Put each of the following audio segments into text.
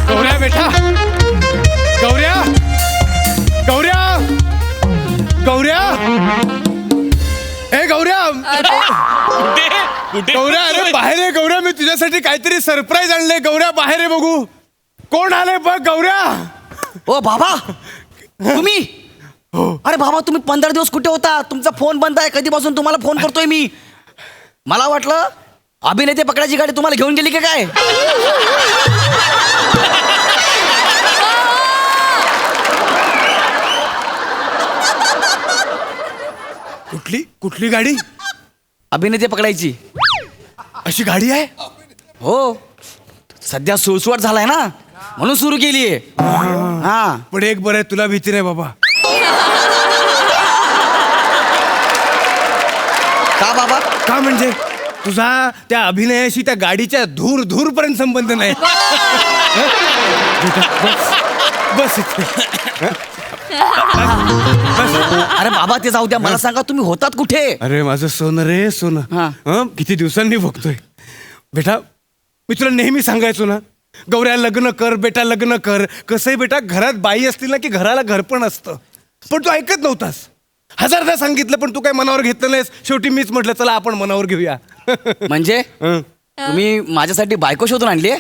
गौऱ्या बेटा, गौऱ्या, गौऱ्या, गौऱ्या, ए गौऱ्या, गौऱ्या, अरे बाहेर आहे गौऱ्या, मी तुझ्यासाठी काहीतरी सरप्राईज आणलंय. गौऱ्या बाहेर आहे, बघू कोण आलंय बघ. गौऱ्या. ओ बाबा, तुम्ही? अरे बाबा, तुम्ही 15 दिवस कुठे होता? तुमचा फोन बंद आहे. कधीपासून तुम्हाला फोन करतोय मी. मला वाटलं अभिनेते पकडायची गाडी तुम्हाला घेऊन गेली का काय? कुठली कुठली गाडी? अभिनेते पकडायची. अशी गाडी आहे? हो, सध्या सुळसुळाट झालाय ना, म्हणून सुरू केलीये. हा, पण एक बरं आहे, तुला भीती नाही बाबा. का बाबा? का म्हणजे तुझा त्या अभिनयाशी त्या गाडीच्या धूर धूर पर्यंत संबंध नाही. बस इथे. अरे बाबा, ते जाऊ द्या. मला सांगा, तुम्ही होतात कुठे? अरे माझं सोनं रे सोनं. हा. किती दिवसांनी बघतोय बेटा. मी तुला नेहमी सांगायचो ना, गौऱ्या लग्न कर बेटा, लग्न कर. कसंही बेटा, घरात बाई असतील ना की घराला घर पण असतं. पण तू ऐकत नव्हतास. हजारदा सांगितलं पण तू काय मनावर घेतलं नाहीस. शेवटी मीच म्हटलं चला आपण मनावर घेऊया. म्हणजे तुम्ही माझ्यासाठी बायको शोधून आणली?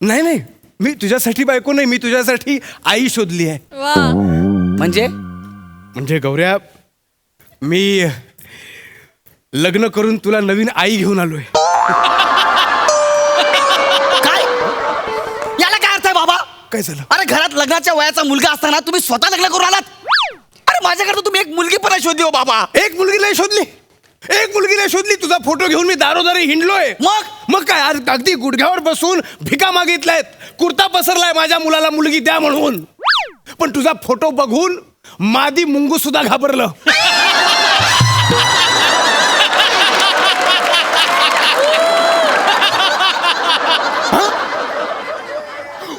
नाही नाही, मी तुझ्यासाठी बायको नाही, मी तुझ्यासाठी आई शोधली आहे. म्हणजे गौऱ्या, मी लग्न करून तुला नवीन आई घेऊन आलोय. काय? याला काय अर्थ आहे बाबा? काय झालं? अरे घरात लग्नाच्या वयाचा मुलगा असताना तुम्ही स्वतः लग्न करून आलात? अरे माझ्याकडे तुम्ही एक मुलगी पण शोधली हो बाबा. एक मुलगी नाही शोधली, एक मुलगी नाही शोधली. तुझा फोटो घेऊन मी दारोदारी हिंडलोय. मग काय, अगदी गुडघ्यावर बसून भिका मागितल्यात, कुर्ता पसरलाय माझ्या मुलाला मुलगी द्या म्हणून. पण तुझा फोटो बघून मादी मुंगू सुद्धा घाबरलं.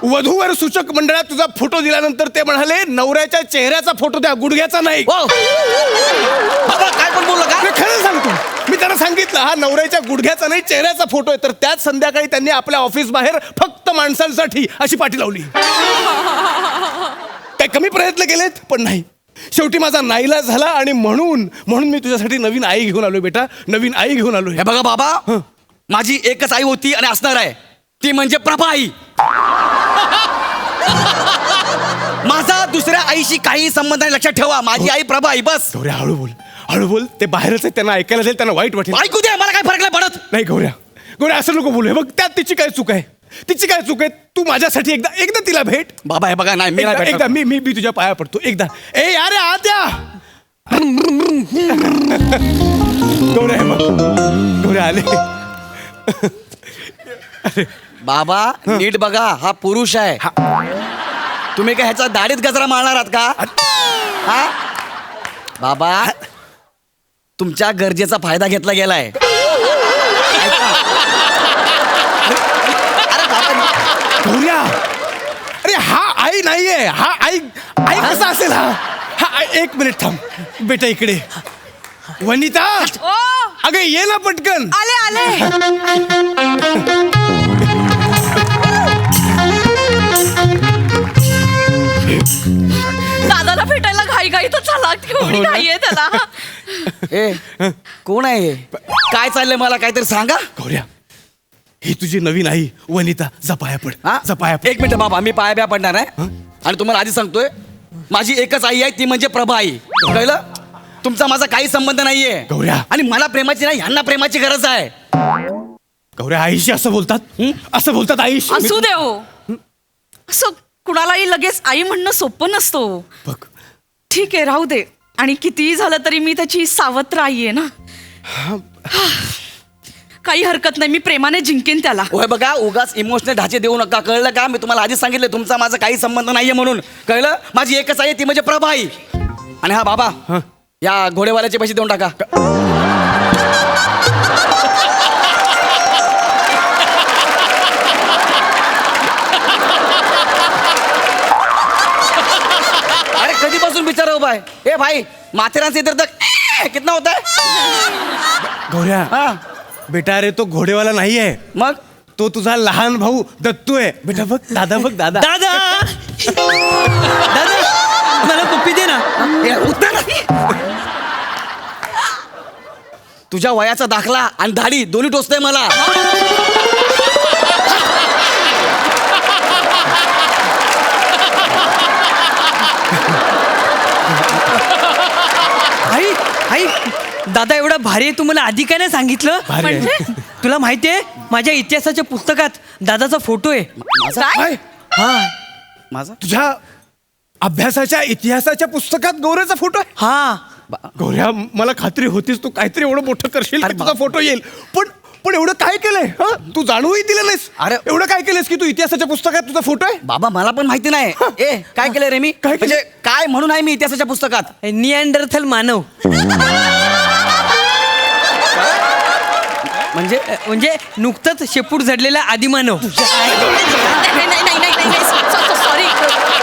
वधूवर सूचक मंडळात तुझा फोटो दिल्यानंतर ते म्हणाले नवऱ्याच्या चेहऱ्याचा फोटो द्या, गुडघ्याचा नाही. बाबा काय पण बोलला का? मी खरं सांगतो, मी त्यांना सांगितलं हा नवऱ्याच्या गुडघ्याचा नाही चेहऱ्याचा फोटो आहे. तर त्याच संध्याकाळी त्यांनी आपल्या ऑफिस बाहेर फक्त माणसांसाठी अशी पाठी लावली. काय कमी प्रयत्न केलेत पण नाही. शेवटी माझा नाईलाज झाला आणि म्हणून मी तुझ्यासाठी नवीन आई घेऊन आलोय बेटा, नवीन आई घेऊन आलोय. हे बघा बाबा, माझी एकच आई होती आणि असणार आहे, ती म्हणजे प्रभा आई. माझा दुसऱ्या आईशी काही संबंध नाही, लक्षात ठेवा. माझी आई प्रभा आई, बस. गौऱ्या हळू बोल, हळू बोल. ते बाहेरच आहे, त्यांना ऐकायला जाईल, त्यांना वाईट वाटेल. ऐकू दे, मला काय फरक नाही पडत. नाही गौऱ्या, गौऱ्या असं नको बोलू. बघ त्यात तिची काय चूक आहे, तिची काय चूक आहे. तू माझ्यासाठी एकदा तिला भेट. बाबा हे बघा, नाही मी नाही एकदा भेटणार. मी तुझ्या पाया पडतो एकदा. ए यार आत या. गौऱ्या हे बघ, गौऱ्या आले. बाबा नीट बघा, हा पुरुष आहे. तुम्ही काय ह्याचा दाढीत गजरा मारणार आहात का? हा बाबा, तुमच्या गरजेचा फायदा घेतला गेलाय. अरे बाबा, गौऱ्या, अरे हा आई नाहीये, हा आई कसा असेल? हा एक मिनिट थांब बेटा, इकडे. वनिता, अगं ये ना पटकन. आले. दादाला भेटायला घाई तर चला, केवढी घाई आहे त्याला. ए कोण आहे हे? काय चाललंय मला काहीतरी सांगा. गौऱ्या, ही तुझी नवीन आई वनिता. जपाया पड, हा? जपाया पड. एक मिनिट बाबा, मी पाया ब्या पडणार आहे. आणि तुम्हाला आधी सांगतोय, माझी एकच आई आहे, ती म्हणजे प्रभा आई. कळलं? तुमचा माझा काही संबंध नाहीये. गौऱ्या, आणि मला प्रेमाची नाही, ह्यांना प्रेमाची गरज आहे. गौऱ्या आईशी असं बोलतात, असं बोलतात आईशी. असू दे हो, असं कुणालाही लगेच आई म्हणणं सोपं नसतो. बघ, ठीक आहे, राहू दे. आणि कितीही झालं तरी मी त्याची सावत्र आई आहे ना. काही हरकत नाही, मी प्रेमाने जिंकेन त्याला. होय बघा, उगाच इमोशनल ढाचे देऊ नका. कळलं का? मी तुम्हाला आधीच सांगितलं, तुमचा माझा काही संबंध नाहीये म्हणून. कळलं? माझी एकच आई, ती म्हणजे प्रभा आई. आणि हा बाबा, या घोडेवाल्याचे पैसे देऊन टाका. अरे कधीपासून बिचारा उभा आहे. ए भाई, माथेरान से इधर तक कितना होता है? गौऱ्या हा बेटा, अरे तो घोडेवाला नाहीये, मग तो तुझा लहान भाऊ दत्तू आहे. बेटा बघ दादा, बघ दादा. दादा दादा मला पप्पी दे ना. तुझ्या वयाचा दाखला आणि दाढी दोन्ही टोचतंय मला. आई आई दादा एवढा भारी आहे, तुम्हाला आधी काय नाही सांगितलं. भारी आहे. म्हणजे तुला माहितीये माझ्या इतिहासाच्या पुस्तकात दादाचा फोटो आहे. माझा काय? हा माझा तुझ्या अभ्यासाच्या इतिहासाच्या पुस्तकात गौऱ्याचा फोटो आहे. हा गौऱ्या, मला खात्री होतीच तू काहीतरी एवढं मोठं करशील अरे की तुझा फोटो येईल. पण एवढं काय केलंय? हा, तू जाणूनही दिलं नाहीस. अरे. एवढं काय केलंस की तू इतिहासाच्या पुस्तकात तुझा फोटो आहे? बाबा मला पण माहिती नाही. काय केलं रे मी? काय केलं? म्हणजे काय म्हणून आहे मी इतिहासाच्या पुस्तकात? निअँडरथल मानव म्हणजे म्हणजे नुकतंच शेपूट झडलेला आदिमानव. नाही सॉरी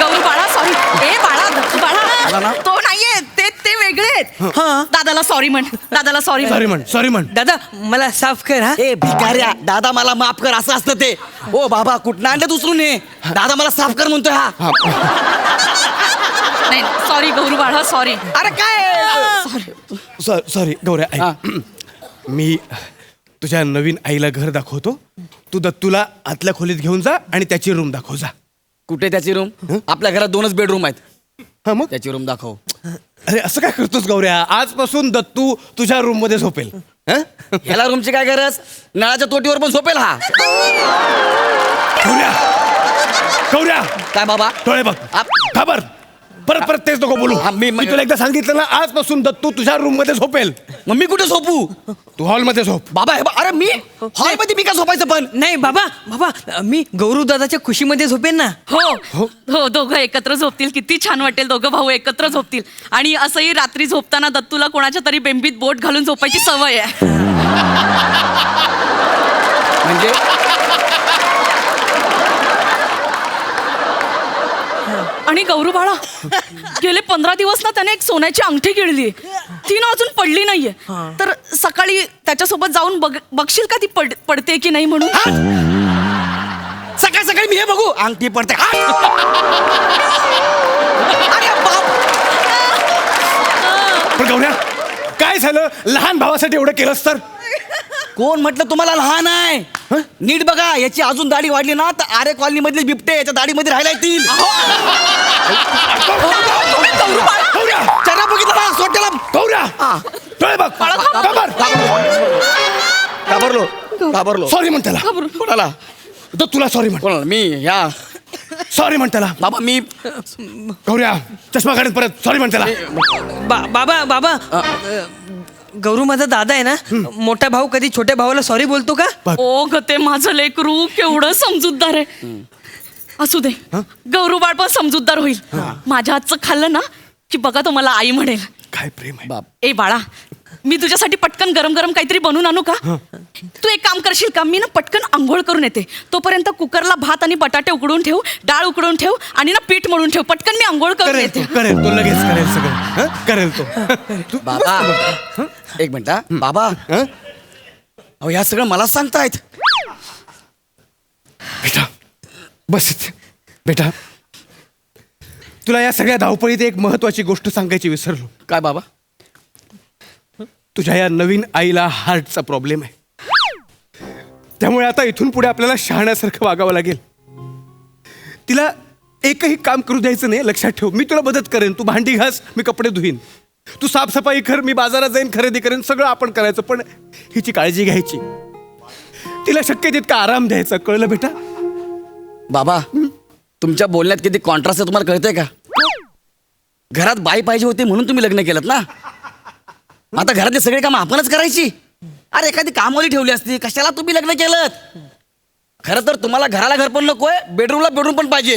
गौरू बाळा, सॉरी. ए बाळा, दत्तू आला ना? बाळा, तो नाहीये, ते वेगळे आहेत. हा. दादाला सॉरी म्हण, दादाला सॉरी सॉरी म्हण. दादा मला साफ कर. हा ए भिकाऱ्या, दादा मला माफ कर असं असतं ते. ओ बाबा कुठं आणलं दुसरून हे? दादा मला साफ कर म्हणतोय हा. नाही, सॉरी गौरू बाळा, सॉरी. अरे काय सॉरी गौऱ्या, हा. ऐक. मी तुझ्या नवीन आईला घर दाखवतो. तू दत्तूला आतल्या खोलीत घेऊन जा आणि त्याची रूम दाखव जा. कुठे त्याची रूम? आपल्या घरात 2च बेडरूम आहेत. हा मग? त्याची रूम दाखव. अरे असं काय करतोस गौऱ्या? आजपासून दत्तू तुझ्या रूम मध्ये झोपेल. हं? ह्याला रूमची काय गरज? नळाच्या तोटीवर पण झोपेल हा. गौऱ्या, गौऱ्या, काय बाबा? डोळे बघ. खबर परत तेच नको बोलू. हा, मी- मी तुला एकदा सांगितलं ना, आजपासून दत्तू तुझ्या रूम मध्ये झोपेल. मग मी कुठे झोपू? तू हॉल मध्ये झोप. बाबा अरे मी हॉलमध्ये मी काय झोपायचं पण? नाही बाबा मी गौरू दादाच्या खुशीमध्ये झोपेन ना. हो हो, दोघं एकत्र झोपतील, किती छान वाटेल. दोघं भाऊ एकत्र झोपतील. आणि असंही रात्री झोपताना दत्तूला कोणाच्या तरी बेंबीत बोट घालून झोपायची सवय आहे. म्हणजे आणि गौरू बाळा, गेले 15 दिवस ना त्याने एक सोन्याची अंगठी गिळली. ती ना अजून पडली नाहीये. तर सकाळी त्याच्यासोबत जाऊन बघशील का ती पडते की नाही म्हणून. सकाळी सकाळी मी हे बघू अंगठी पडते. अरे बाप. पण गौऱ्या, काय झालं? लहान भावासाठी एवढं केलंस तर? कोण म्हटलं तुम्हाला लहान आहे? नीट बघा, याची अजून दाढी वाढली ना तर आरे कॉलनी मधले बिबटे याच्या दाढीमध्ये राहायला येतील. गौऱ्या, चला बघितलं ना सोट्याला. गौऱ्या, डोळे बघ. घाबरलो. सॉरी म्हण त्याला. कोणाला? तुला सॉरी म्हण. कोणाला? मी या सॉरी म्हण त्याला. बाबा मी गौऱ्या, चष्मा काढत परत सॉरी म्हण त्याला. बाबा गौरू माझा दादा आहे ना. मोठा भाऊ कधी छोट्या भावाला सॉरी बोलतो का? ओ ग, ते माझं लेकरू केवढं समजूतदार आहे. असू दे, गौरू बाळ पण समजूतदार होईल. माझ्या हातचं खाल्लं ना की बघा तो मला आई म्हणेल. काय प्रेम आहे. बाप. ए बाळा, मी तुझ्यासाठी पटकन गरम गरम काहीतरी बनवून आणू का? तू एक काम करशील का? मी ना पटकन आंघोळ करून येते. तोपर्यंत कुकरला भात आणि बटाटे उकडून ठेव, डाळ उकडून ठेव आणि ना पीठ मळून ठेव. पटकन मी आंघोळ करून करेल येते. तो लगेच करेल सगळं. हं? करेल तो. तू बाबा एक मिनिट हा. बाबा हं? अहो या सगळं मला सांगतायत. बेटा बस इथे. बेटा, तुला या सगळ्या धावपळीत एक महत्वाची गोष्ट सांगायची विसरलो. काय बाबा? तुझ्या या नवीन आईला हार्टचा प्रॉब्लेम आहे. त्यामुळे आता इथून पुढे आपल्याला शहाण्यासारखं वागावं लागेल. तिला एकही काम करू द्यायचं नाही, लक्षात ठेव. मी तुला मदत करेन. तू भांडी घास, मी कपडे धुईन. तू साफसफाई कर, मी बाजारात जाईन, खरेदी करेन. सगळं आपण करायचं, पण हिची काळजी घ्यायची. तिला शक्य तितका आराम द्यायचा. कळलं बेटा? बाबा तुमच्या बोलण्यात किती कॉन्ट्रास्ट आहे तुम्हाला कळतंय का? घरात बाई पाहिजे होती म्हणून तुम्ही लग्न केलं ना. आता घरातले सगळे काम आपणच करायची. अरे एखादी कामवाली ठेवली असती, कशाला तुम्ही लग्न केलं? खरं तर तुम्हाला घराला घर पण नकोय, बेडरूमला बेडरूम पण पाहिजे.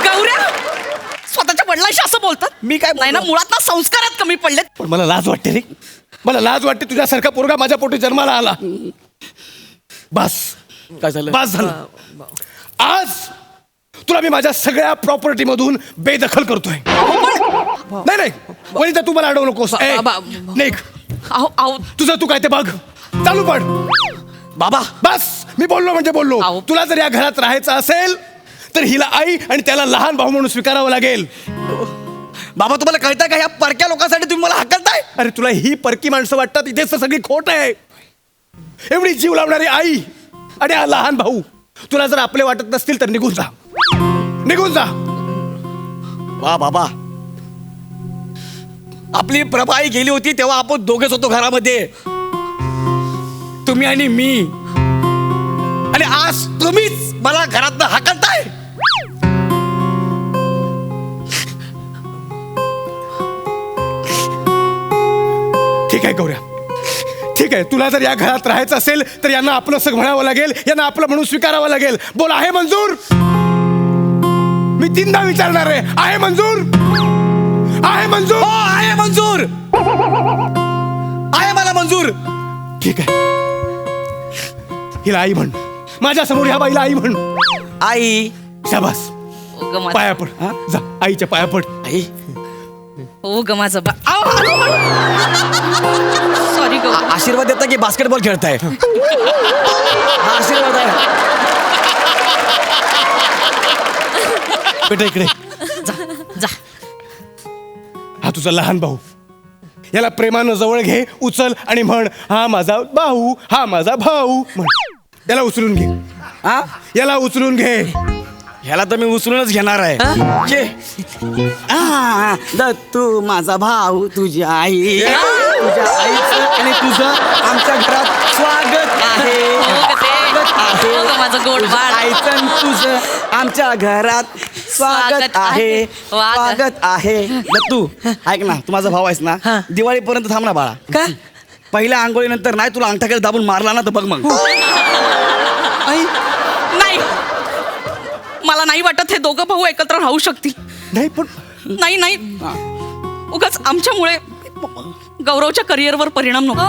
गौऱ्या, स्वतःच्या वडिलांशी असं बोलतात? मी काय नाही ना, बोललो? मुळात ना संस्कारात कमी पडलेत. पण मला लाज वाटते रे. मला लाज वाटते. तुझ्यासारखा पोरगा माझ्या पोटी जन्माला आला. बस काय झालं? बस झालं. आज तुला मी माझ्या सगळ्या प्रॉपर्टी मधून बेदखल करतोय. नाही वनिता, तू मला अडवू नकोस. ए, निघ. अहो अहो तुझं तू काय ते बघ, चालू पड. बाबा बस, मी बोललो म्हणजे बोललो. आहो. तुला जर या घरात राहायचं असेल तर हिला आई आणि त्याला लहान भाऊ म्हणून स्वीकारावं लागेल. बाबा तुम्हाला कळतंय का, या परक्या लोकांसाठी तुम्ही मला हाकलताय? अरे तुला ही परकी माणसं वाटतात, इथेच तर सगळी खोट आहे. एवढी जीव लावणारी आई आणि हा लहान भाऊ तुला जर आपले वाटत नसतील तर निघून जा, निघून जा. वा बाबा, आपली प्रभाई गेली होती तेव्हा आपण दोघेच होतो घरामध्ये, तुम्ही आणि मी, आणि आज तुम्हीच मला घरातनं हाकलताय. ठीक आहे गौऱ्या, ठीक आहे. तुला जर या घरात राहायचं असेल तर यांना आपलं असं म्हणावं लागेल, यांना आपलं म्हणून स्वीकारावं लागेल. बोल, आहे मंजूर? मी 3दा विचारणार आहे मंजूर? आहे मंजूर? हो, आहे मंजूर, आहे मला मंजूर. ठीक आहे, हिला आई म्हण. माझ्या समोर ह्या बाईला आई म्हण. आई, शाबास, ओ ग माझं पाया पड. जा, आईच्या पाया पड. आई, ओ ग माझं बा सॉरी ग. आशीर्वाद देता की बास्केटबॉल खेळताय? हा आशीर्वाद आहे. बेटा इकडे. जा जा. हा तुझा लहान भाऊ, याला प्रेमानं जवळ घे, उचल आणि म्हण, हा माझा भाऊ, हा माझा भाऊ म्हण. याला उचलून घे, हा, याला उचलून घे. ह्याला तर मी उचलूनच घेणार आहे. जे. आ, दत्तू माझा भाऊ, तुझी आई, तुझ्या आईचं आणि तुझं आमच्या घरात स्वागत आहे. स्वागत आहे. हो ग माझं गोड तुझ्या बाळ. आईचं आणि तुझं आमच्या घरात स्वागत आहे. वा ग. स्वागत आहे. दत्तू ऐक ना, तू माझा भाऊ आहेस ना, हा. दिवाळीपर्यंत थांब ना बाळा. का? पहिल्या आंघोळीनंतर नाही तुला अंगठाकडे दाबून मारला ना तर बघ मग. आई, नाही, मला नाही वाटत हे दोघं भाऊ एकत्र राहू शकतील. नाही पण नाही नाही, उगाच आमच्यामुळे गौरवच्या करिअरवर परिणाम नको.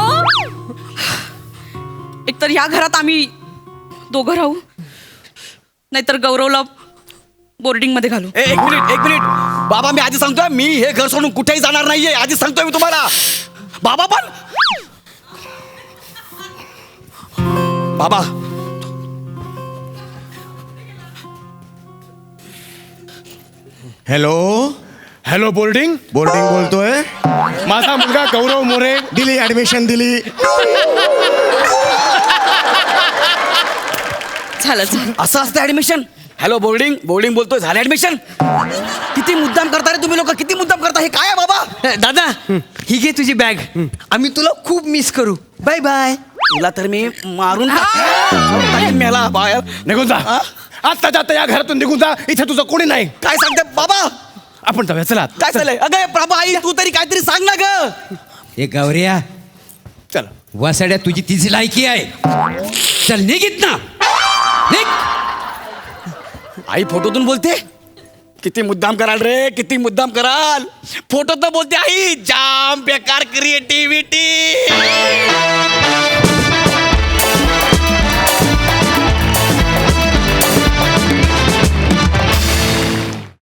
एकतर या घरात आम्ही दोघं राहू, नाहीतर गौरवला बोर्डिंग मध्ये घालू. एक मिनिट, एक मिनिट. बाबा मी आधी सांगतोय, मी हे घर सोडून कुठेही जाणार नाहीये. आधी सांगतोय मी तुम्हाला. बाबा पण बाबा, हॅलो, हॅलो बोर्डिंग, बोर्डिंग बोलतोय. माझा मुलगा गौरव मोरे. दिली ऍडमिशन दिली. झालं झालं. असं असतं ऍडमिशन? हॅलो बोर्डिंग, बोर्डिंग बोलतोय, झालं ऍडमिशन? किती मुद्दाम करता रे तुम्ही लोक, किती मुद्दाम करता. हे काय आहे बाबा? दादा ही घे तुझी बॅग. आम्ही तुला खूप मिस करू. Bye bye. तुला तर मी मारून टाकेन मेला बाहेर. निघून जा, आता जाता या घरातून निघून जा. इथे तुझं कोणी नाही. काय सांगते बाबा? आपण जाऊया, चला. काय चाललंय? अगं प्रभा आई, तू तरी काहीतरी सांग ना ग. ए गौऱ्या, चला. वसाड्या तुझी तिची लायकी आहे. चल निघित ना, निघ. आई फोटोतून बोलते. किती मुद्दाम कराल रे, किती मुद्दाम कराल. फोटोतून बोलते आई. जाम बेकार क्रिएटिव्हिटी.